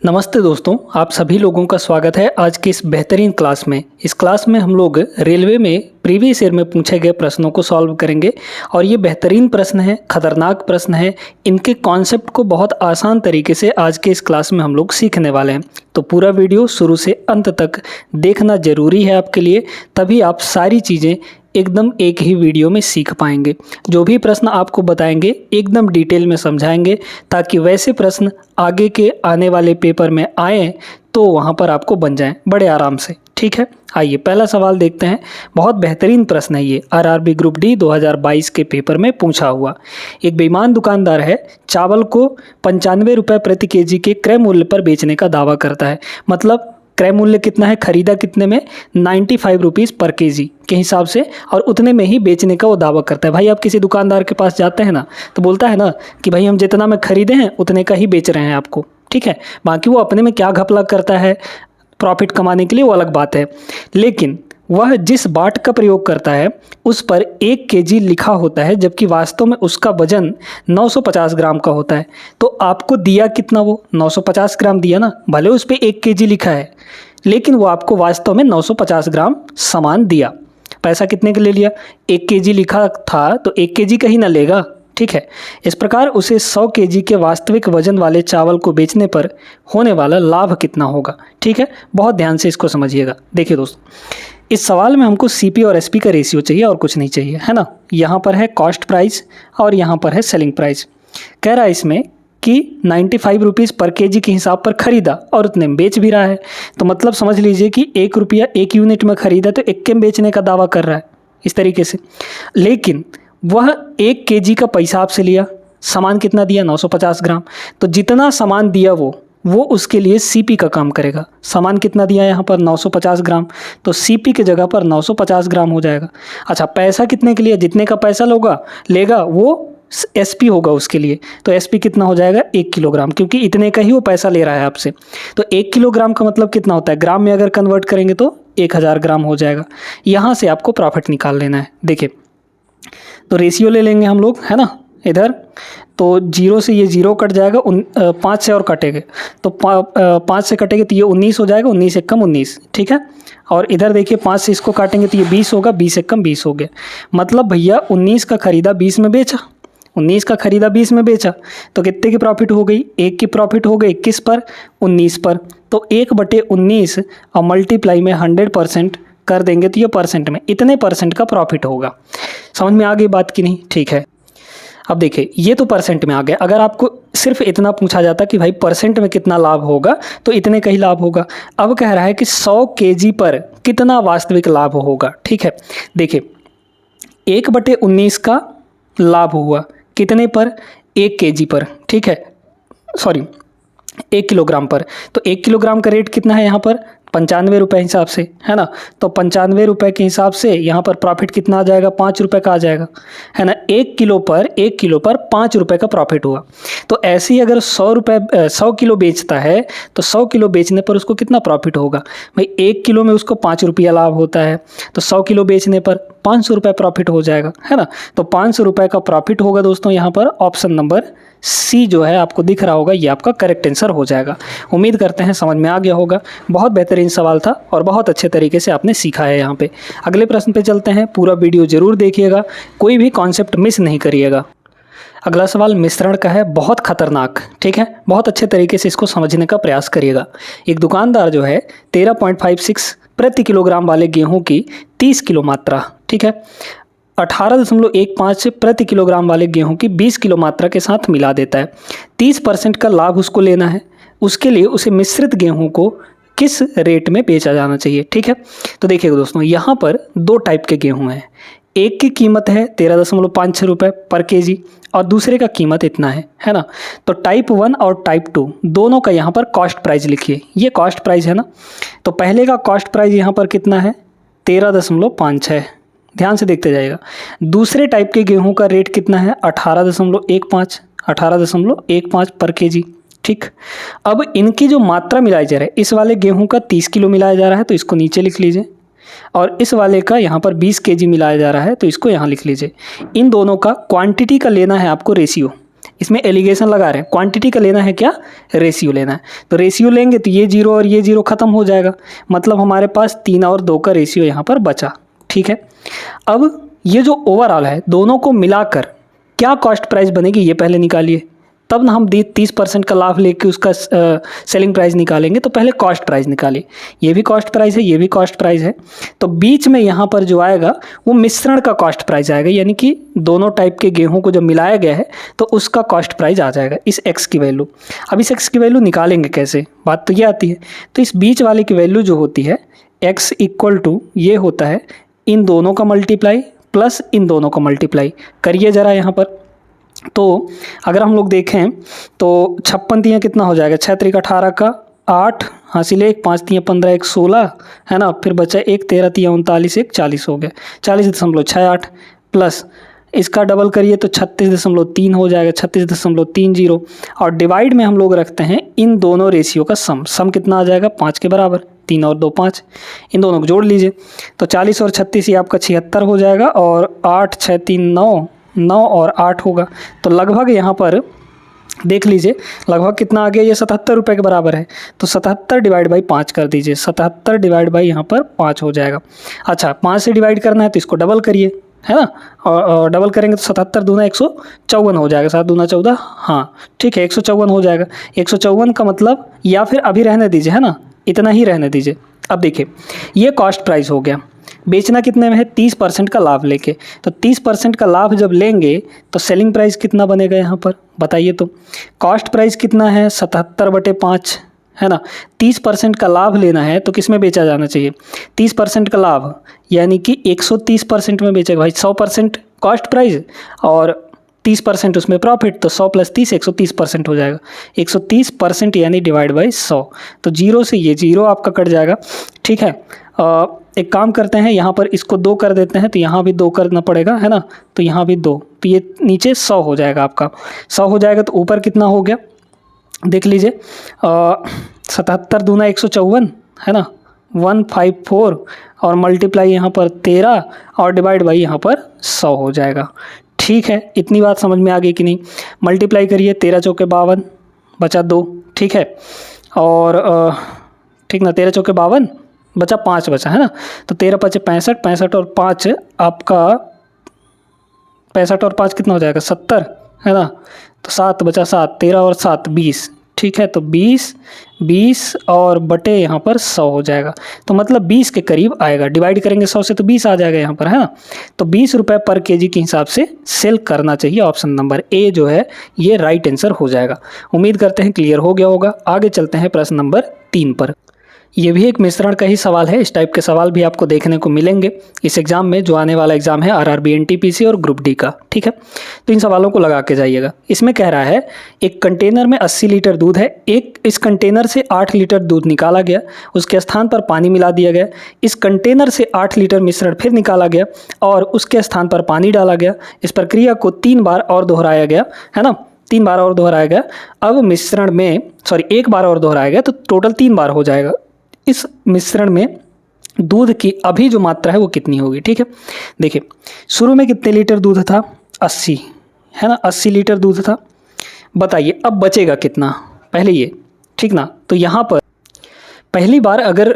नमस्ते दोस्तों, आप सभी लोगों का स्वागत है आज की इस बेहतरीन क्लास में। इस क्लास में हम लोग रेलवे में प्रीवियस ईयर में पूछे गए प्रश्नों को सॉल्व करेंगे और ये बेहतरीन प्रश्न है, खतरनाक प्रश्न है। इनके कॉन्सेप्ट को बहुत आसान तरीके से आज के इस क्लास में हम लोग सीखने वाले हैं। तो पूरा वीडियो शुरू से अंत तक देखना ज़रूरी है आपके लिए, तभी आप सारी चीज़ें एकदम एक ही वीडियो में सीख पाएंगे। जो भी प्रश्न आपको बताएंगे एकदम डिटेल में समझाएंगे, ताकि वैसे प्रश्न आगे के आने वाले पेपर में आए तो वहाँ पर आपको बन जाएं बड़े आराम से। ठीक है, आइए पहला सवाल देखते हैं। बहुत बेहतरीन प्रश्न है ये, आरआरबी ग्रुप डी 2022 के पेपर में पूछा हुआ। एक बेईमान दुकानदार है, चावल को 95 रुपये प्रति केजी के क्रय मूल्य पर बेचने का दावा करता है। मतलब क्रय मूल्य कितना है, खरीदा कितने में, 95 रुपीज़ पर केजी के हिसाब से, और उतने में ही बेचने का वो दावा करता है। भाई आप किसी दुकानदार के पास जाते हैं ना, तो बोलता है ना कि भाई हम जितना में खरीदे हैं उतने का ही बेच रहे हैं आपको। ठीक है, बाकी वो अपने में क्या घपला करता है प्रॉफिट कमाने के लिए, वो अलग बात है। लेकिन वह जिस बाट का प्रयोग करता है उस पर 1 केजी लिखा होता है, जबकि वास्तव में उसका वजन 950 ग्राम का होता है। तो आपको दिया कितना, वो 950 ग्राम दिया ना, भले उस पर 1 केजी लिखा है, लेकिन वो आपको वास्तव में 950 ग्राम सामान दिया। पैसा कितने का ले लिया, 1 केजी लिखा था तो 1 केजी का ही ना लेगा। ठीक है, इस प्रकार उसे 100 केजी के वास्तविक वजन वाले चावल को बेचने पर होने वाला लाभ कितना होगा। ठीक है, बहुत ध्यान से इसको समझिएगा। देखिए दोस्तों, इस सवाल में हमको सीपी और एसपी का रेशियो चाहिए और कुछ नहीं चाहिए, है ना। यहाँ पर है कॉस्ट प्राइस और यहाँ पर है सेलिंग प्राइस। कह रहा है इसमें कि 95 रुपीज़ पर केजी के हिसाब पर खरीदा और उतने में बेच भी रहा है। तो मतलब समझ लीजिए कि 1 रुपया 1 यूनिट में खरीदा तो 1 के में बेचने का दावा कर रहा है इस तरीके से। लेकिन वह 1 केजी का पैसा आपसे लिया, सामान कितना दिया, 950 ग्राम। तो जितना सामान दिया वो उसके लिए सीपी का काम करेगा। सामान कितना दिया यहाँ पर, 950 ग्राम, तो सीपी की जगह पर 950 ग्राम हो जाएगा। अच्छा, पैसा कितने के लिए, जितने का पैसा लेगा वो एसपी होगा उसके लिए। तो एसपी कितना हो जाएगा, 1 किलोग्राम, क्योंकि इतने का ही वो पैसा ले रहा है आपसे। तो 1 किलोग्राम का मतलब कितना होता है, ग्राम में अगर कन्वर्ट करेंगे तो 1000 ग्राम हो जाएगा। यहाँ से आपको प्रॉफिट निकाल लेना है। देखिए, तो रेशियो ले लेंगे हम लोग, है ना। इधर तो 0 से ये 0 कट जाएगा, 5 से और कटेंगे तो 5 से कटेंगे तो ये 19 हो जाएगा, 19 एक कम 19। ठीक है, और इधर देखिए 5 से इसको काटेंगे तो ये 20 होगा, 20 एक कम 20 हो गया। मतलब भैया 19 का खरीदा 20 में बेचा, 19 का खरीदा 20 में बेचा, तो कितने की प्रॉफिट हो गई, 1 की प्रॉफिट हो गई किस पर, 19 पर। तो 1/19 और मल्टीप्लाई में 100% कर देंगे तो ये परसेंट में इतने परसेंट का प्रॉफिट होगा। समझ में आ गई बात कि नहीं। ठीक है, अब देखिए ये तो परसेंट में आ गया। अगर आपको सिर्फ इतना पूछा जाता कि भाई परसेंट में कितना लाभ होगा, तो इतने का ही लाभ होगा। अब कह रहा है कि 100 केजी पर कितना वास्तविक लाभ होगा। ठीक है, देखिए 1/19 का लाभ हुआ कितने पर, 1 केजी पर। ठीक है, सॉरी 1 किलोग्राम पर। तो 1 किलोग्राम का रेट कितना है यहाँ पर, 95 रुपये हिसाब से, है ना। तो 95 रुपये के हिसाब से यहाँ पर प्रॉफिट कितना आ जाएगा, 5 रुपये का आ जाएगा, है ना। 1 किलो पर 5 रुपये का प्रॉफिट हुआ। तो ऐसे ही अगर 100 किलो बेचता है तो 100 किलो बेचने पर उसको कितना प्रॉफिट होगा भाई, 1 किलो में उसको 5 रुपया लाभ होता है, तो 100 किलो बेचने पर 500 रुपये प्रॉफिट हो जाएगा, है ना। तो 500 रुपये का प्रॉफिट होगा दोस्तों। यहाँ पर ऑप्शन नंबर सी जो है आपको दिख रहा होगा, ये आपका करेक्ट आंसर हो जाएगा। उम्मीद करते हैं समझ में आ गया होगा। बहुत बेहतरीन सवाल था और बहुत अच्छे तरीके से आपने सीखा है। यहाँ पे अगले प्रश्न पे चलते हैं, पूरा वीडियो जरूर देखिएगा, कोई भी कॉन्सेप्ट मिस नहीं करिएगा। अगला सवाल मिश्रण का है, बहुत खतरनाक। ठीक है, बहुत अच्छे तरीके से इसको समझने का प्रयास करिएगा। एक दुकानदार जो है 13.56 प्रति किलोग्राम वाले गेहूं की 30 किलो मात्रा, ठीक है, 18.15 प्रति किलोग्राम वाले गेहूं की 20 किलो मात्रा के साथ मिला देता है। 30% का लाभ उसको लेना है। उसके लिए उसे मिश्रित गेहूं को किस रेट में बेचा जाना चाहिए। ठीक है, तो देखिएगा दोस्तों, यहाँ पर 2 टाइप के गेहूं हैं। एक की कीमत है 13.56 रुपये पर केजी और दूसरे का कीमत इतना है ना। तो टाइप 1 और टाइप 2 दोनों का यहाँ पर कॉस्ट प्राइस लिखिए। ये कॉस्ट प्राइस है ना। तो पहले का कॉस्ट प्राइस यहाँ पर कितना है, 13.56, ध्यान से देखते जाइएगा। दूसरे टाइप के गेहूं का रेट कितना है, 18.15 पर केजी। ठीक, अब इनकी जो मात्रा मिलाई जा रहा है, इस वाले गेहूं का 30 किलो मिलाया जा रहा है तो इसको नीचे लिख लीजिए, और इस वाले का यहाँ पर 20 केजी मिलाया जा रहा है तो इसको यहाँ लिख लीजिए। इन दोनों का क्वांटिटी का लेना है आपको रेशियो। इसमें एलिगेशन लगा रहे हैं, क्वांटिटी का लेना है क्या, रेशियो लेना है। तो रेशियो लेंगे तो ये 0 और ये 0 खत्म हो जाएगा, मतलब हमारे पास 3 और 2 का रेशियो यहाँ पर बचा। ठीक है, अब ये जो ओवरऑल है दोनों को मिलाकर क्या कॉस्ट प्राइस बनेगी ये पहले निकालिए, तब ना हम 30% का लाभ लेके उसका सेलिंग प्राइस निकालेंगे। तो पहले कॉस्ट प्राइस निकालिए, ये भी कॉस्ट प्राइस है, ये भी कॉस्ट प्राइस है, तो बीच में यहाँ पर जो आएगा वो मिश्रण का कॉस्ट प्राइस आएगा, यानी कि दोनों टाइप के गेहूं को जब मिलाया गया है तो उसका कॉस्ट प्राइस आ जाएगा, इस एक्स की वैल्यू। अब इस एक्स की वैल्यू निकालेंगे कैसे, बात तो ये आती है। तो इस बीच वाले की वैल्यू जो होती है एक्स इक्वल टू ये होता है इन दोनों का मल्टीप्लाई प्लस इन दोनों का मल्टीप्लाई करिए ज़रा यहाँ पर। तो अगर हम लोग देखें तो 56 तियाँ कितना हो जाएगा, 6 त्रिक 18 का 8 हासिल 1, 5 तियाँ 15 1 16 है ना, फिर बचा 1 13 तियाँ 39 1 40 हो गया, 40.68 प्लस इसका डबल करिए तो 36.3 हो जाएगा, 36.30। और डिवाइड में हम लोग रखते हैं इन दोनों रेशियो का सम कितना आ जाएगा 5 के बराबर, 3 और 2 5, इन दोनों को जोड़ लीजिए तो 40 और 36 ये आपका 76 हो जाएगा, और 8 6 3 9 और 8 होगा। तो लगभग यहाँ पर देख लीजिए लगभग कितना आ गया, ये 77 रुपये के बराबर है। तो 77 डिवाइड बाई 5 कर दीजिए, 77 डिवाइड बाई यहाँ पर 5 हो जाएगा। अच्छा 5 से डिवाइड करना है तो इसको डबल करिए, है ना, और डबल करेंगे तो 77 दूना 154 हो जाएगा, 7 दूना 14, हाँ ठीक है 154 हो जाएगा। 154 का मतलब, या फिर अभी रहने दीजिए, है ना, इतना ही रहने दीजिए। अब देखिए ये कॉस्ट प्राइस हो गया, बेचना कितने में है 30% का लाभ लेके, तो 30% का लाभ जब लेंगे तो सेलिंग प्राइस कितना बनेगा यहाँ पर बताइए। तो कॉस्ट प्राइस कितना है 77/5, है ना, 30% का लाभ लेना है तो किस में बेचा जाना चाहिए, 30% का लाभ यानी कि 130% में बेचेगा भाई, 100% कॉस्ट प्राइस और 30% उसमें प्रॉफिट, तो 100 + 30 130% हो जाएगा, 130% यानी डिवाइड बाई 100। तो 0 से ये 0 आपका कट जाएगा। ठीक है, एक काम करते हैं यहाँ पर इसको 2 कर देते हैं, तो यहाँ भी 2 करना पड़ेगा, है ना, तो यहाँ भी 2, तो ये नीचे 100 हो जाएगा आपका, 100 हो जाएगा। तो ऊपर कितना हो गया देख लीजिए, 77 दूना 154, है ना, 154 और मल्टीप्लाई यहाँ पर 13 और डिवाइड बाई यहाँ पर 100 हो जाएगा। ठीक है, इतनी बात समझ में आ गई कि नहीं। मल्टीप्लाई करिए, 13 चौके 52 बचा 2, ठीक है, और ठीक ना, 13 चौके 52 बचा 5 बचा, है ना, तो 13 5 65, 65 और 5 आपका 65 और 5 कितना हो जाएगा 70, है ना, तो 7 बचा 7, 13 और 7 20, ठीक है, तो 20 और बटे यहाँ पर 100 हो जाएगा, तो मतलब 20 के करीब आएगा। डिवाइड करेंगे 100 से तो 20 आ जाएगा यहाँ पर, है ना, तो 20 रुपये पर केजी के हिसाब से सेल करना चाहिए। ऑप्शन नंबर ए जो है ये राइट आंसर हो जाएगा। उम्मीद करते हैं क्लियर हो गया होगा। आगे चलते हैं प्रश्न नंबर 3 पर। ये भी एक मिश्रण का ही सवाल है, इस टाइप के सवाल भी आपको देखने को मिलेंगे इस एग्ज़ाम में, जो आने वाला एग्ज़ाम है आरआरबी एनटीपीसी और ग्रुप डी का। ठीक है, तो इन सवालों को लगा के जाइएगा। इसमें कह रहा है एक कंटेनर में 80 लीटर दूध है, इस कंटेनर से 8 लीटर दूध निकाला गया, उसके स्थान पर पानी मिला दिया गया, इस कंटेनर से 8 लीटर मिश्रण फिर निकाला गया और उसके स्थान पर पानी डाला गया। इस प्रक्रिया को 3 बार और दोहराया गया, है ना, 3 बार और दोहराया गया। अब मिश्रण में एक बार और दोहराया गया, तो टोटल 3 बार हो जाएगा। इस मिश्रण में दूध की अभी जो मात्रा है वो कितनी होगी। ठीक है, देखिए शुरू में कितने लीटर दूध था 80, है ना, 80 लीटर दूध था। बताइए अब बचेगा कितना पहले ये, ठीक ना, तो यहाँ पर पहली बार अगर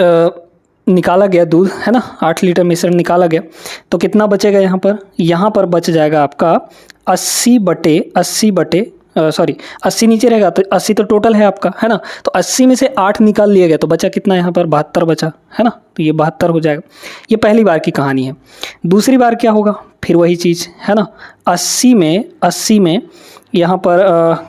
निकाला गया दूध, है ना, 8 लीटर मिश्रण निकाला गया तो कितना बचेगा यहाँ पर बच जाएगा आपका 80 नीचे रहेगा, तो 80 तो टोटल है आपका, है ना, तो 80 में से 8 निकाल लिया गया तो बचा कितना यहाँ पर 72 बचा, है ना, तो ये 72 हो जाएगा। ये पहली बार की कहानी है। दूसरी बार क्या होगा, फिर वही चीज़, है ना, 80 में यहाँ पर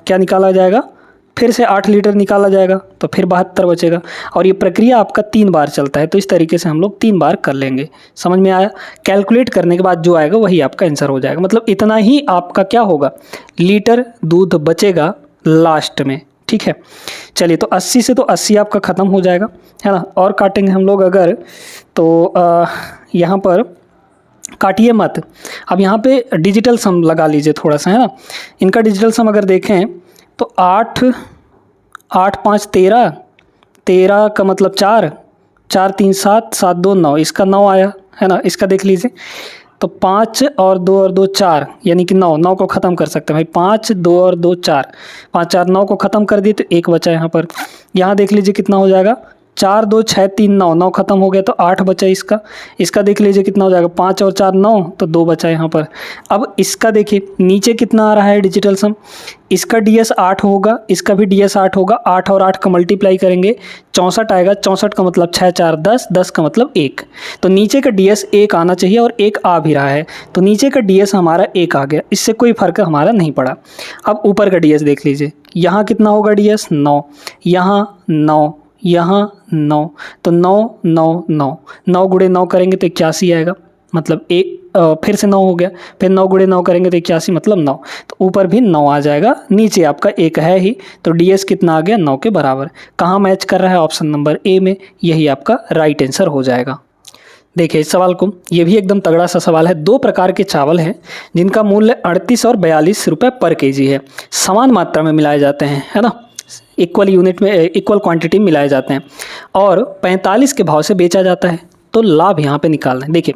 क्या निकाला जाएगा, फिर से 8 लीटर निकाला जाएगा तो फिर 72 बचेगा। और ये प्रक्रिया आपका 3 बार चलता है, तो इस तरीके से हम लोग 3 बार कर लेंगे। समझ में आया, कैलकुलेट करने के बाद जो आएगा वही आपका आंसर हो जाएगा। मतलब इतना ही आपका क्या होगा, लीटर दूध बचेगा लास्ट में। ठीक है, चलिए तो 80 से तो 80 आपका ख़त्म हो जाएगा, है ना, और काटेंगे हम लोग अगर, तो यहाँ पर काटिए मत। अब यहाँ पे डिजिटल सम लगा लीजिए थोड़ा सा, है ना, इनका डिजिटल सम अगर देखें तो 8 5 13 का मतलब 4 3 7 7 2 9, इसका 9 आया, है ना, इसका देख लीजिए तो 5 और 2 और 2 4 यानी कि 9, 9 को ख़त्म कर सकते हैं भाई। 5 2 और 2 4, 5 4 9 को ख़त्म कर दिए तो 1 बचा यहाँ पर। यहाँ देख लीजिए कितना हो जाएगा, 4 2 6 3 9, 9 खत्म हो गया तो 8 बचा इसका। इसका देख लीजिए कितना हो जाएगा, 5 और 4 9, तो 2 बचा यहाँ पर। अब इसका देखिए नीचे कितना आ रहा है डिजिटल सम, इसका DS 8 होगा, इसका भी DS 8 होगा। 8 और 8 का मल्टीप्लाई करेंगे 64 आएगा। 64 का मतलब 6 4 10, 10 का मतलब 1। तो नीचे का DS 1 आना चाहिए और 1 आ भी रहा है, तो नीचे का DS हमारा 1 आ गया, इससे कोई फर्क हमारा नहीं पड़ा। अब ऊपर का DS देख लीजिए, यहाँ कितना होगा DS 9, यहाँ 9, यहाँ 9, तो 9 9 9, 9 गुणे 9 करेंगे तो 81 आएगा, मतलब फिर से 9 हो गया, फिर 9 गुणे 9 करेंगे तो 81 मतलब 9, तो ऊपर भी 9 आ जाएगा, नीचे आपका 1 है ही, तो DS कितना आ गया, 9 के बराबर। कहाँ मैच कर रहा है, ऑप्शन नंबर ए में, यही आपका राइट आंसर हो जाएगा। देखिए इस सवाल को, ये भी एकदम तगड़ा सा सवाल है। 2 प्रकार के चावल हैं जिनका मूल्य 38 और 42 रुपये पर केजी है, समान मात्रा में मिलाए जाते हैं, है ना, इक्वल यूनिट में, इक्वल क्वांटिटी में मिलाए जाते हैं और 45 के भाव से बेचा जाता है। तो लाभ यहाँ पे निकालना है। देखिए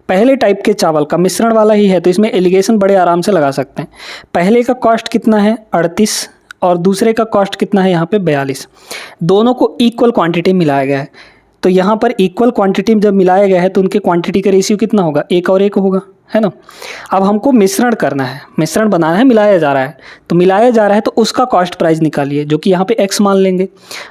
पहले टाइप के चावल का मिश्रण वाला ही है, तो इसमें एलिगेशन बड़े आराम से लगा सकते हैं। पहले का कॉस्ट कितना है 38 और दूसरे का कॉस्ट कितना है यहाँ पे 42, दोनों को इक्वल क्वांटिटी मिलाया गया है। तो यहाँ पर इक्वल क्वांटिटी में जब मिलाया गया है तो उनके क्वांटिटी का रेशियो कितना होगा, 1 और 1 होगा, है ना। अब हमको मिश्रण करना है, मिश्रण बनाना है, मिलाया जा रहा है, तो मिलाया जा रहा है तो उसका कॉस्ट प्राइस निकालिए, जो कि यहाँ पे x मान लेंगे।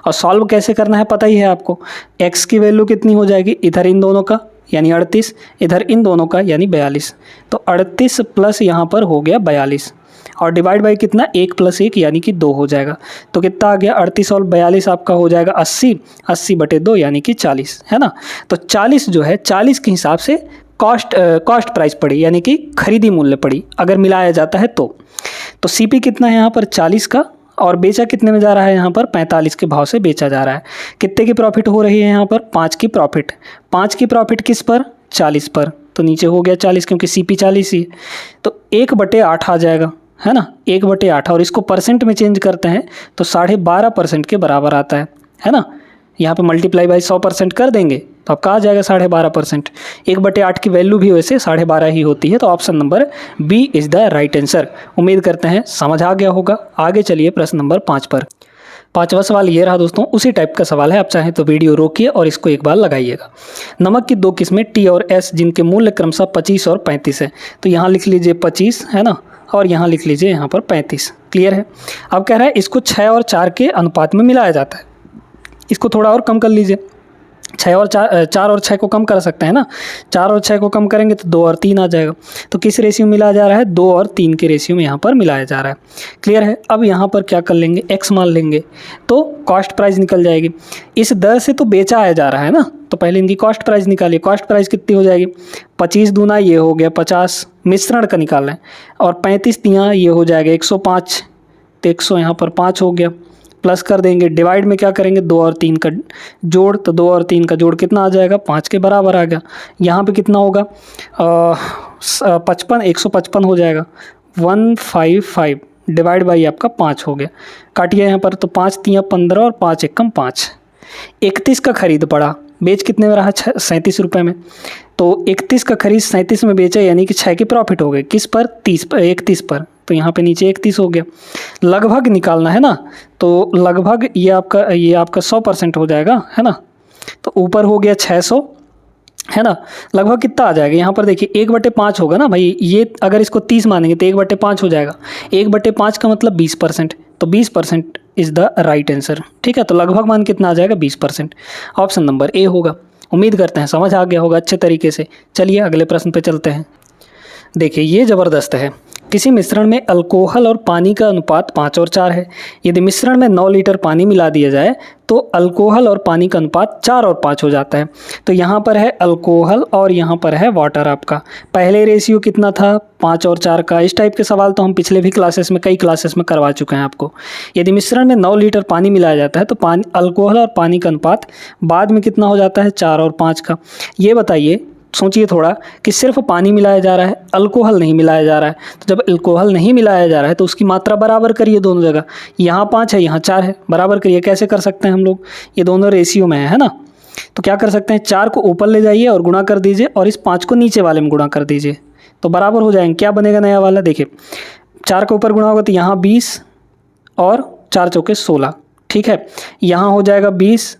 और सॉल्व कैसे करना है पता ही है आपको, x की वैल्यू कितनी हो जाएगी, इधर इन दोनों का यानी 38, इधर इन दोनों का यानी 42, तो 38 प्लस यहाँ पर हो गया 42 और डिवाइड बाई कितना, 1 + 1 यानी कि 2 हो जाएगा। तो कितना आ गया, 38 और 42 आपका हो जाएगा 80, 80/2 यानी कि 40, है ना। तो 40 जो है, 40 के हिसाब से कॉस्ट प्राइस पड़ी, यानी कि खरीदी मूल्य पड़ी अगर मिलाया जाता है तो CP कितना है यहाँ पर 40 का, और बेचा कितने में जा रहा है यहाँ पर 45 के भाव से बेचा जा रहा है। कितने की प्रॉफिट हो रही है यहाँ पर, 5 की प्रॉफिट। 5 की प्रॉफिट किस पर, 40 पर, तो नीचे हो गया 40 क्योंकि CP 40 ही है, तो 1/8 आ जाएगा, है ना, 1/8। और इसको परसेंट में चेंज करते हैं तो 12.5% के बराबर आता है ना। यहाँ पे मल्टीप्लाई बाई 100% कर देंगे तो आपका आ जाएगा 12.5%। 1/8 की वैल्यू भी वैसे 12.5 ही होती है, तो option number B is the right answer. उम्मीद करते हैं समझ आ गया होगा। आगे चलिए प्रश्न नंबर 5 पर। 5वां सवाल ये रहा दोस्तों, उसी टाइप का सवाल है, आप चाहें तो वीडियो रोकिए और इसको एक बार लगाइएगा। नमक की 2 किस्में T और S जिनके मूल्य क्रमशः 25 और 35 है, तो यहाँ लिख लीजिए 25, है ना, और यहाँ लिख लीजिए यहाँ पर 35। क्लियर है। अब कह रहा है इसको 6 और 4 के अनुपात में मिलाया जाता है। इसको थोड़ा और कम कर लीजिए, 4 और 6 को कम कर सकते हैं ना, 4 और 6 को कम करेंगे तो 2 और 3 आ जाएगा। तो किस रेशियो में मिलाया जा रहा है, 2 और 3 के रेशियो में यहाँ पर मिलाया जा रहा है। क्लियर है। अब यहाँ पर क्या कर लेंगे, x मान लेंगे तो कॉस्ट प्राइस निकल जाएगी। इस दर से तो बेचा आया जा रहा है ना, तो पहले इनकी कॉस्ट प्राइस निकालिए। कॉस्ट प्राइस कितनी हो जाएगी, 25 दूना ये हो गया 50, मिश्रण का निकालना है, और 35 तियाँ ये हो जाएगा 105, तो 100 यहाँ पर 5 हो गया, प्लस कर देंगे, डिवाइड में क्या करेंगे 2 और 3 का जोड़, तो 2 और 3 का जोड़ कितना आ जाएगा, 5 के बराबर आ गया। यहाँ पे कितना होगा 55, 155 हो जाएगा, 155 डिवाइड बाई आपका 5 हो गया। काटिए यहाँ पर, तो 5 तियाँ 15 और 5 एकम 5, 31 का खरीद पड़ा, बेच कितने में रहा 37 रुपये में, तो 31 का खरीद 37 में बेचा, यानी कि 6 की प्रॉफिट हो गई, किस पर 31 पर, तो यहाँ पे नीचे 31 हो गया। लगभग निकालना है ना, तो लगभग ये आपका 100% हो जाएगा, है ना, तो ऊपर हो गया 600, है ना, लगभग कितना आ जाएगा यहाँ पर देखिए 1/5 होगा ना भाई, ये अगर इसको 30 मानेंगे तो 1/5 हो जाएगा, 1/5 का मतलब 20%, तो 20% इज़ द राइट आंसर। ठीक है, तो लगभग मान कितना आ जाएगा 20%, ऑप्शन नंबर ए होगा। उम्मीद करते हैं समझ आ गया होगा अच्छे तरीके से। चलिए अगले प्रश्न पे चलते हैं। देखिए ये ज़बरदस्त है, किसी मिश्रण में अल्कोहल और पानी का अनुपात 5 और 4 है। यदि मिश्रण में 9 लीटर पानी मिला दिया जाए तो अल्कोहल और पानी का अनुपात 4 और 5 हो जाता है। तो यहाँ पर है अल्कोहल और यहाँ पर है वाटर आपका। पहले रेशियो कितना था 5 और 4 का। इस टाइप के सवाल तो हम पिछले भी क्लासेस में, कई क्लासेस में करवा चुके हैं आपको। यदि मिश्रण में 9 लीटर पानी मिलाया जाता है तो अल्कोहल और पानी का अनुपात बाद में कितना हो जाता है 4 और 5 का। ये बताइए, सोचिए थोड़ा कि सिर्फ पानी मिलाया जा रहा है, अल्कोहल नहीं मिलाया जा रहा है। तो जब अल्कोहल नहीं मिलाया जा रहा है तो उसकी मात्रा बराबर करिए दोनों जगह। यहाँ 5 है, यहाँ 4 है, बराबर करिए। कैसे कर सकते हैं हम लोग, ये दोनों रेशियो में है ना। तो क्या कर सकते हैं, 4 को ऊपर ले जाइए और गुणा कर दीजिए और इस 5 को नीचे वाले में गुणा कर दीजिए तो बराबर हो जाएंगे। क्या बनेगा नया वाला, देखिए 4 के ऊपर गुणा होगा तो यहाँ 20 और 4 चौके 16, ठीक है। यहाँ हो जाएगा 20,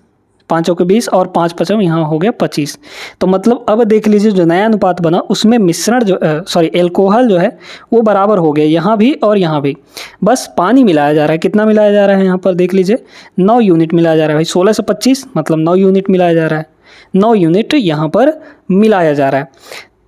5 चौके 20 और 5 पचम यहाँ हो गया 25। तो मतलब अब देख लीजिए जो नया अनुपात बना उसमें मिश्रण जो एल्कोहल जो है वो बराबर हो गया यहाँ भी और यहाँ भी, बस पानी मिलाया जा रहा है। कितना मिलाया जा रहा है यहाँ पर देख लीजिए, 9 यूनिट मिलाया जा रहा है भाई, 16 से 25 मतलब 9 यूनिट मिलाया जा रहा है, 9 यूनिट यहाँ पर मिलाया जा रहा है।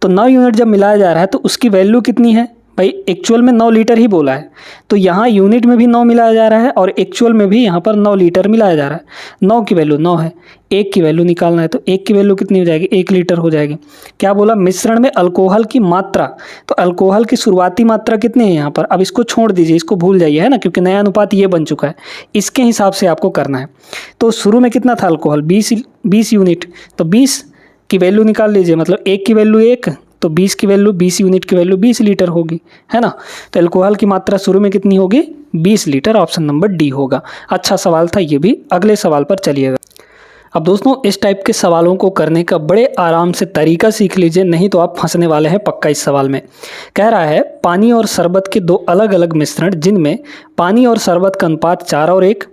तो 9 यूनिट जब मिलाया जा रहा है तो उसकी वैल्यू कितनी है भाई, एक्चुअल में 9 लीटर ही बोला है तो यहाँ यूनिट में भी 9 मिलाया जा रहा है और एक्चुअल में भी यहाँ पर 9 लीटर मिलाया जा रहा है। 9 की वैल्यू 9 है, 1 की वैल्यू निकालना है तो 1 की वैल्यू कितनी हो जाएगी, 1 लीटर हो जाएगी। क्या बोला, मिश्रण में अल्कोहल की मात्रा, तो अल्कोहल की शुरुआती मात्रा कितनी है यहाँ पर, अब इसको छोड़ दीजिए, इसको भूल जाइए, है ना, क्योंकि नया अनुपात ये बन चुका है, इसके हिसाब से आपको करना है। तो शुरू में कितना था अल्कोहल, 20 यूनिट, तो 20 की वैल्यू निकाल लीजिए, मतलब 1 की वैल्यू 1 तो 20 की वैल्यू 20 यूनिट की वैल्यू 20 लीटर होगी, है ना। तो अल्कोहल की मात्रा शुरू में कितनी होगी, 20 लीटर, ऑप्शन नंबर डी होगा। अच्छा सवाल था ये भी। अगले सवाल पर चलिएगा। अब दोस्तों इस टाइप के सवालों को करने का बड़े आराम से तरीका सीख लीजिए, नहीं तो आप फंसने वाले हैं पक्का इस सवाल में। कह रहा है पानी और शरबत के 2 अलग अलग मिश्रण जिनमें पानी और शरबत का अनुपात 4 और 1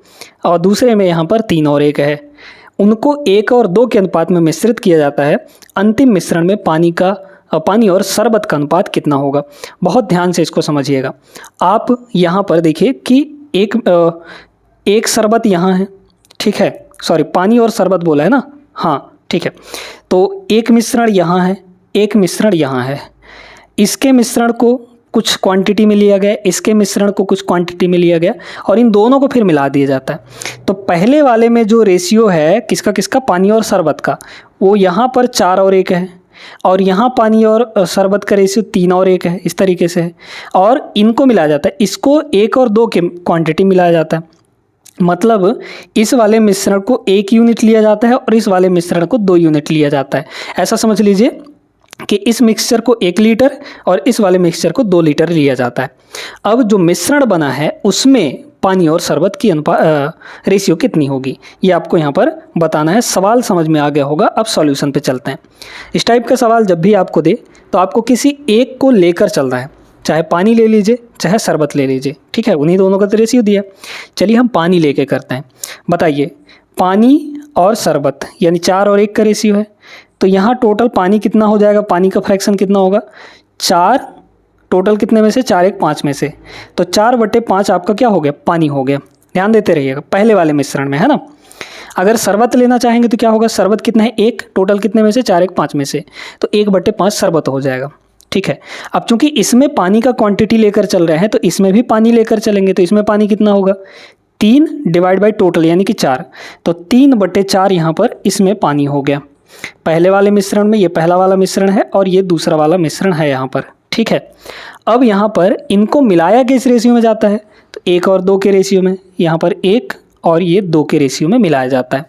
और दूसरे में यहाँ पर 3 और 1 है, उनको 1 और 2 के अनुपात में मिश्रित किया जाता है। अंतिम मिश्रण में पानी और शरबत का अनुपात कितना होगा। बहुत ध्यान से इसको समझिएगा। आप यहाँ पर देखिए कि एक शरबत यहाँ है, ठीक है, सॉरी पानी और शरबत बोला है ना, हाँ ठीक है। तो एक मिश्रण यहाँ है, एक मिश्रण यहाँ है, इसके मिश्रण को कुछ क्वांटिटी में लिया गया, इसके मिश्रण को कुछ क्वांटिटी में लिया गया और इन दोनों को फिर मिला दिया जाता है। तो पहले वाले में जो रेशियो है किसका किसका, पानी और शरबत का, वो यहाँ पर 4 और 1 है और यहाँ पानी और शरबत का रेशियो 3 और 1 है, इस तरीके से है। और इनको मिलाया जाता है, इसको 1 और 2 के क्वांटिटी मिलाया जाता है। मतलब इस वाले मिश्रण को 1 यूनिट लिया जाता है और इस वाले मिश्रण को 2 यूनिट लिया जाता है। ऐसा समझ लीजिए कि इस मिक्सचर को 1 लीटर और इस वाले मिक्सचर को 2 लीटर लिया जाता है। अब जो मिश्रण बना है उसमें पानी और शरबत की रेशियो कितनी होगी, ये आपको यहाँ पर बताना है। सवाल समझ में आ गया होगा। अब सॉल्यूशन पे चलते हैं। इस टाइप का सवाल जब भी आपको दे तो आपको किसी एक को लेकर चलना है, चाहे पानी ले लीजिए चाहे शरबत ले लीजिए, ठीक है, उन्हीं दोनों का तो रेशियो दिया। चलिए हम पानी लेके करते हैं। बताइए पानी और शरबत यानी 4 और 1 का रेशियो है, तो यहाँ टोटल पानी कितना हो जाएगा, पानी का फ्रैक्शन कितना होगा, 4 टोटल कितने में से, 4 1 5 में से, तो 4/5 आपका क्या हो गया, पानी हो गया। ध्यान देते रहिएगा पहले वाले मिश्रण में, है ना। अगर शरबत लेना चाहेंगे तो क्या होगा, शरबत कितना है 1, टोटल कितने में से, 4 1 5 में से, तो 1/5 शरबत हो जाएगा, ठीक है। अब चूंकि इसमें पानी का क्वांटिटी लेकर चल रहे हैं तो इसमें भी पानी लेकर चलेंगे, तो इसमें पानी कितना होगा, 3 डिवाइड बाई टोटल यानी कि 4, तो 3/4 यहाँ पर इसमें पानी हो गया। पहले वाले मिश्रण में ये पहला वाला मिश्रण है और ये दूसरा वाला मिश्रण है यहाँ पर, ठीक है। अब यहाँ पर इनको मिलाया किस रेशियो में जाता है, तो 1 और 2 के रेशियो में, यहाँ पर 1 और ये 2 के रेशियो में मिलाया जाता है।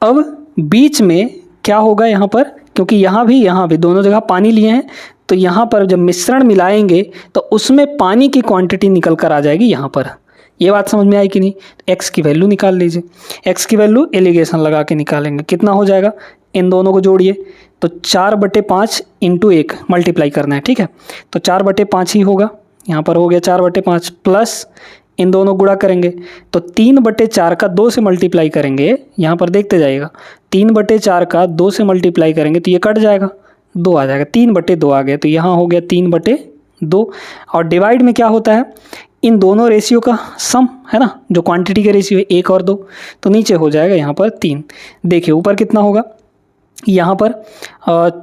अब बीच में क्या होगा यहाँ पर, क्योंकि यहाँ भी दोनों जगह पानी लिए हैं, तो यहाँ पर जब मिश्रण मिलाएंगे तो उसमें पानी की क्वांटिटी निकल कर आ जाएगी यहाँ पर। ये बात समझ में आई कि नहीं। एक्स की वैल्यू निकाल लीजिए, एक्स की वैल्यू एलिगेशन लगा के निकालेंगे, कितना हो जाएगा, इन दोनों को जोड़िए तो 4/5 × 1 मल्टीप्लाई करना है, ठीक है, तो 4/5 ही होगा, यहाँ पर हो गया 4/5 प्लस इन दोनों गुणा करेंगे तो 3/4 का 2 से मल्टीप्लाई करेंगे, यहाँ पर देखते जाइएगा 3/4 का 2 से मल्टीप्लाई करेंगे तो ये कट जाएगा, 2 आ जाएगा, 3/2 आ गया, तो यहाँ हो गया 3/2 और डिवाइड में क्या होता है, इन दोनों रेशियो का सम है ना, जो क्वांटिटी के रेशियो है 1 और 2, तो नीचे हो जाएगा यहाँ पर 3। देखिए ऊपर कितना होगा, यहाँ पर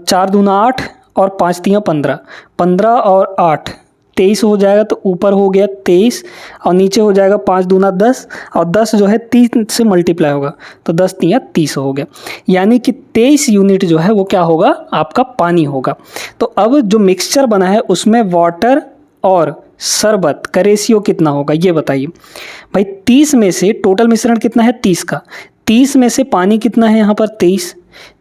4 दूना 8 और 5 तियाँ 15, 15 और 8 23 हो जाएगा, तो ऊपर हो गया 23 और नीचे हो जाएगा 5 दूना 10 और 10 जो है 3 से मल्टीप्लाई होगा तो 10 तियाँ 30 हो गया, यानी कि 23 यूनिट जो है वो क्या होगा, आपका पानी होगा। तो अब जो मिक्सचर बना है उसमें वाटर और शरबत का रेशियो कितना होगा ये बताइए भाई। 30 में से टोटल मिश्रण कितना है 30 का, 30 में से पानी कितना है यहाँ पर 23,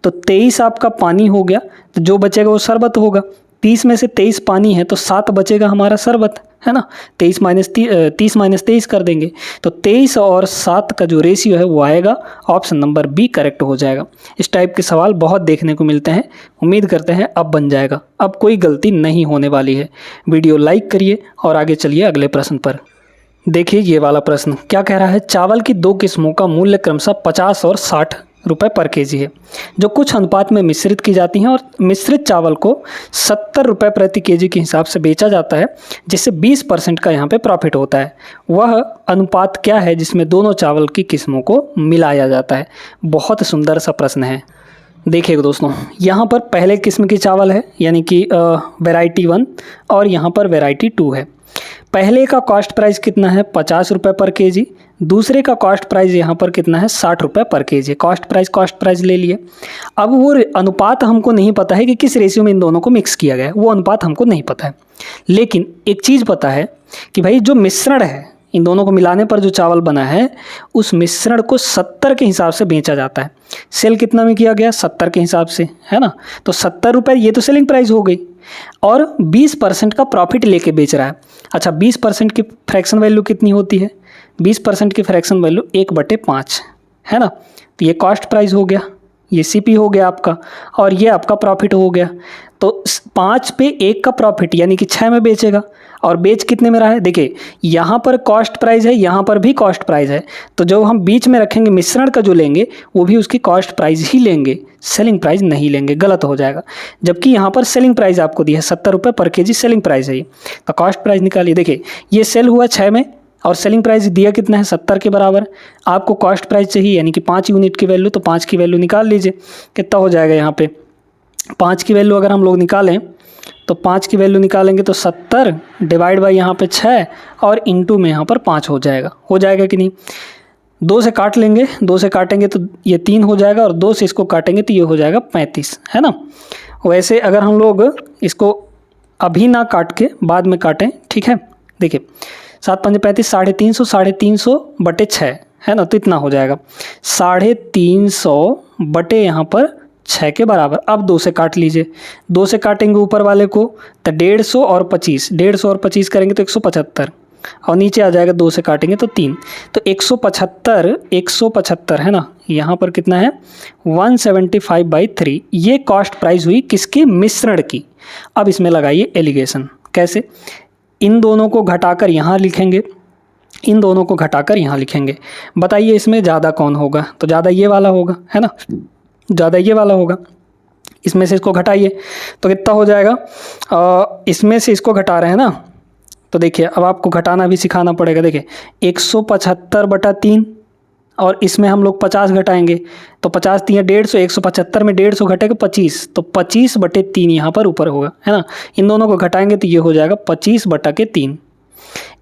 तो 23 आपका पानी हो गया, तो जो बचेगा वो शरबत होगा। 30 में से 23 पानी है तो 7 बचेगा हमारा शरबत। है ना। 30 माइनस 23 कर देंगे तो 23 और 7 का जो रेशियो है वो आएगा, ऑप्शन नंबर बी करेक्ट हो जाएगा। इस टाइप के सवाल बहुत देखने को मिलते हैं, उम्मीद करते हैं अब बन जाएगा, अब कोई गलती नहीं होने वाली है। वीडियो लाइक करिए और आगे चलिए अगले प्रश्न पर। देखिए ये वाला प्रश्न क्या कह रहा है, चावल की 2 किस्मों का मूल्य क्रमशः 50 और 60 रुपये पर केजी है, जो कुछ अनुपात में मिश्रित की जाती हैं और मिश्रित चावल को 70 रुपये प्रति केजी के हिसाब से बेचा जाता है, जिससे 20% का यहाँ पे प्रॉफिट होता है। वह अनुपात क्या है जिसमें दोनों चावल की किस्मों को मिलाया जाता है। बहुत सुंदर सा प्रश्न है। देखिए दोस्तों, यहाँ पर पहले किस्म की चावल है यानी कि वैरायटी 1 और यहाँ पर वैरायटी 2 है। पहले का कॉस्ट प्राइस कितना है 50 रुपये पर केजी, दूसरे का कॉस्ट प्राइस यहाँ पर कितना है 60 रुपये पर केजी। कॉस्ट प्राइस ले लिए। अब वो अनुपात हमको नहीं पता है कि किस रेशियो में इन दोनों को मिक्स किया गया है, वो अनुपात हमको नहीं पता है। लेकिन एक चीज़ पता है कि भाई जो मिश्रण है इन दोनों को मिलाने पर जो चावल बना है उस मिश्रण को 70 के हिसाब से बेचा जाता है। सेल कितना में किया गया 70 के हिसाब से, है ना। तो 70 रुपये ये तो सेलिंग प्राइस हो गई और 20% का प्रॉफिट लेके बेच रहा है। अच्छा 20% की फ्रैक्शन वैल्यू कितनी होती है, 20% की फ्रैक्शन वैल्यू 1/5 है ना। तो ये कॉस्ट प्राइस हो गया, ये सीपी हो गया आपका और ये आपका प्रॉफिट हो गया। तो 5 पे 1 का प्रॉफिट यानी कि 6 में बेचेगा और बेच कितने में रहा है। देखिए यहाँ पर कॉस्ट प्राइस है, यहाँ पर भी कॉस्ट प्राइस है, तो जो हम बीच में रखेंगे मिश्रण का जो लेंगे वो भी उसकी कॉस्ट प्राइस ही लेंगे, सेलिंग प्राइस नहीं लेंगे, गलत हो जाएगा। जबकि यहाँ पर सेलिंग प्राइस आपको दी है 70 रुपये पर केजी सेलिंग प्राइस है ये, तो कॉस्ट प्राइस निकालिए। देखिए ये सेल हुआ 6 में और सेलिंग प्राइस दिया कितना है 70 के बराबर। आपको कॉस्ट प्राइस चाहिए यानी कि 5 यूनिट की वैल्यू, तो 5 की वैल्यू निकाल लीजिए। कितना हो जाएगा यहाँ पे 5 की वैल्यू अगर हम लोग निकालें तो 5 की वैल्यू निकालेंगे तो 70 डिवाइड बाई यहाँ पे 6 और इंटू में यहाँ पर 5 हो जाएगा कि नहीं। 2 से काट लेंगे, 2 से काटेंगे तो ये 3 हो जाएगा और 2 से इसको काटेंगे तो ये हो जाएगा 35, है ना। वैसे अगर हम लोग इसको अभी ना काट के बाद में काटें, ठीक है। देखिए 7 5 35, 350, 350 बटे 6 है ना, तो इतना हो जाएगा 350 बटे यहाँ पर 6 के बराबर। अब 2 से काट लीजिए, 2 से काटेंगे ऊपर वाले को तो 150 और 25, 150 और 25 करेंगे तो 175 और नीचे आ जाएगा 2 से काटेंगे तो 3, तो 175 है ना। यहाँ पर कितना है 175/3, ये कॉस्ट प्राइस हुई किसकी, मिश्रण की। अब इसमें लगाइए एलिगेशन। कैसे, इन दोनों को घटाकर यहाँ लिखेंगे, इन दोनों को घटाकर यहाँ लिखेंगे। बताइए इसमें ज़्यादा कौन होगा, तो ज़्यादा ये वाला होगा, है ना, ज़्यादा ये वाला होगा। इसमें से इसको घटाइए तो कितना हो जाएगा, इसमें से इसको घटा रहे हैं ना, तो देखिए अब आपको घटाना भी सिखाना पड़ेगा। देखिए 175/3 और इसमें हम लोग 50 घटाएंगे तो 50 3 150, 175 में 150 घटेगा 25, तो 25/3 यहाँ पर ऊपर होगा, है ना। इन दोनों को घटाएंगे तो ये हो जाएगा 25/3।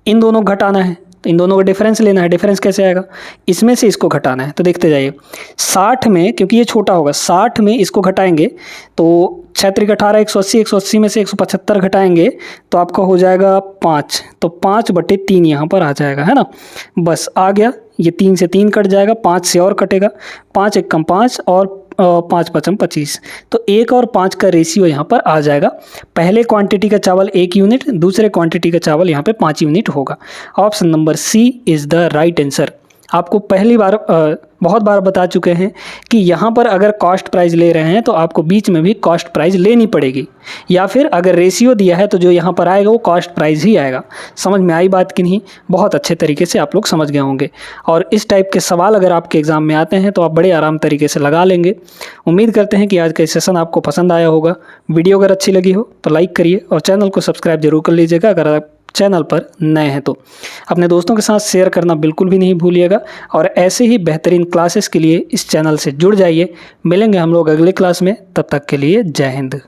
इन दोनों को घटाना है तो इन दोनों का डिफरेंस लेना है। डिफरेंस कैसे आएगा, इसमें से इसको घटाना है, तो देखते जाइए 60 में, क्योंकि ये छोटा होगा, 60 में इसको घटाएंगे तो 6 3 18, 180, 180 में से 175 घटाएंगे तो आपका हो जाएगा 5, तो 5/3 यहाँ पर आ जाएगा, है ना। बस आ गया, ये 3 से 3 कट जाएगा, 5 से और कटेगा, 5 1 कम 5 और 5 5 25, तो 1 और 5 का रेशियो यहाँ पर आ जाएगा। पहले क्वांटिटी का चावल 1 यूनिट, दूसरे क्वांटिटी का चावल यहाँ पे 5 यूनिट होगा। Option number C is the right answer. आपको पहली बार बहुत बार बता चुके हैं कि यहाँ पर अगर कॉस्ट प्राइस ले रहे हैं तो आपको बीच में भी कॉस्ट प्राइस लेनी पड़ेगी, या फिर अगर रेशियो दिया है तो जो यहाँ पर आएगा वो कॉस्ट प्राइस ही आएगा। समझ में आई बात कि नहीं, बहुत अच्छे तरीके से आप लोग समझ गए होंगे। और इस टाइप के सवाल अगर आपके एग्ज़ाम में आते हैं तो आप बड़े आराम तरीके से लगा लेंगे। उम्मीद करते हैं कि आज का सेशन आपको पसंद आया होगा। वीडियो अगर अच्छी लगी हो तो लाइक करिए और चैनल को सब्सक्राइब जरूर कर लीजिएगा अगर आप चैनल पर नए हैं तो। अपने दोस्तों के साथ शेयर करना बिल्कुल भी नहीं भूलिएगा और ऐसे ही बेहतरीन क्लासेस के लिए इस चैनल से जुड़ जाइए। मिलेंगे हम लोग अगले क्लास में, तब तक के लिए जय हिंद।